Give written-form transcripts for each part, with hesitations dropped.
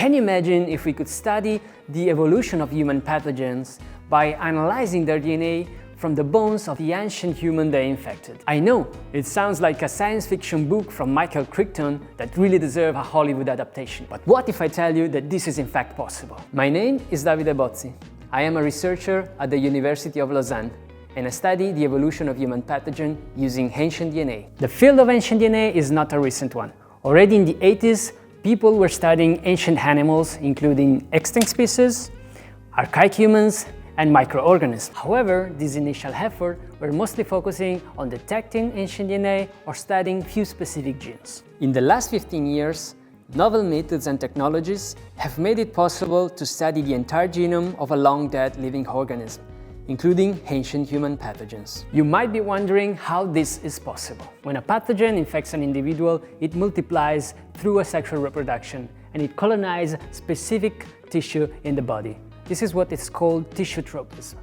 Can you imagine if we could study the evolution of human pathogens by analyzing their DNA from the bones of the ancient human they infected? I know, it sounds like a science fiction book from Michael Crichton that really deserves a Hollywood adaptation. But what if I tell you that this is in fact possible? My name is Davide Bozzi. I am a researcher at the University of Lausanne, and I study the evolution of human pathogen using ancient DNA. The field of ancient DNA is not a recent one. Already in the 80s, people were studying ancient animals, including extinct species, archaic humans, and microorganisms. However, these initial efforts were mostly focusing on detecting ancient DNA or studying few specific genes. In the last 15 years, novel methods and technologies have made it possible to study the entire genome of a long-dead living organism, including ancient human pathogens. You might be wondering how this is possible. When a pathogen infects an individual, it multiplies through asexual reproduction and it colonizes specific tissue in the body. This is what is called tissue tropism.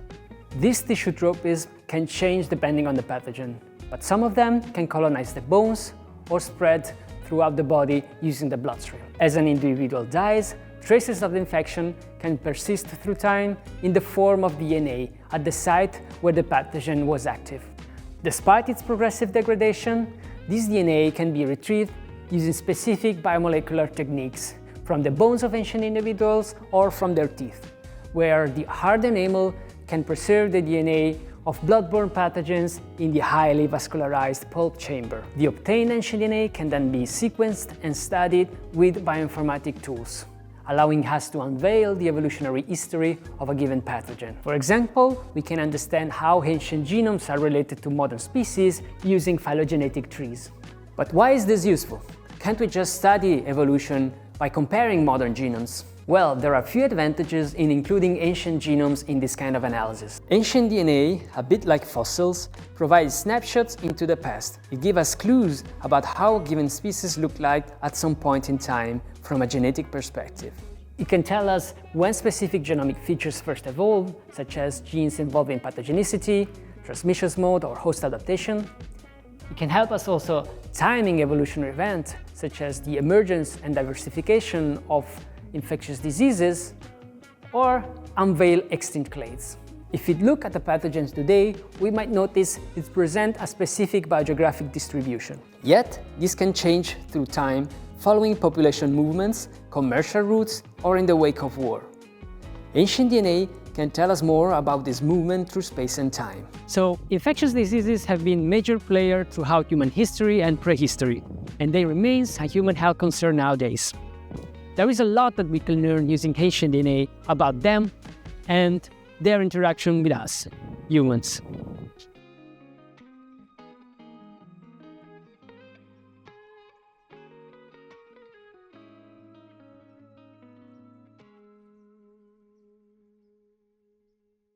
This tissue tropism can change depending on the pathogen, but some of them can colonize the bones or spread throughout the body using the bloodstream. As an individual dies, traces of the infection can persist through time in the form of DNA at the site where the pathogen was active. Despite its progressive degradation, this DNA can be retrieved using specific biomolecular techniques from the bones of ancient individuals or from their teeth, where the hard enamel can preserve the DNA of bloodborne pathogens in the highly vascularized pulp chamber. The obtained ancient DNA can then be sequenced and studied with bioinformatic tools, allowing us to unveil the evolutionary history of a given pathogen. For example, we can understand how ancient genomes are related to modern species using phylogenetic trees. But why is this useful? Can't we just study evolution by comparing modern genomes? Well, there are a few advantages in including ancient genomes in this kind of analysis. Ancient DNA, a bit like fossils, provides snapshots into the past. It gives us clues about how a given species looked like at some point in time from a genetic perspective. It can tell us when specific genomic features first evolved, such as genes involving pathogenicity, transmission mode, or host adaptation. It can help us also timing evolutionary events, such as the emergence and diversification of infectious diseases, or unveil extinct clades. If we look at the pathogens today, we might notice it presents a specific biogeographic distribution. Yet, this can change through time following population movements, commercial routes, or in the wake of war. Ancient DNA can tell us more about this movement through space and time. So, infectious diseases have been major players throughout human history and prehistory, and they remain a human health concern nowadays. There is a lot that we can learn using ancient DNA about them and their interaction with us, humans.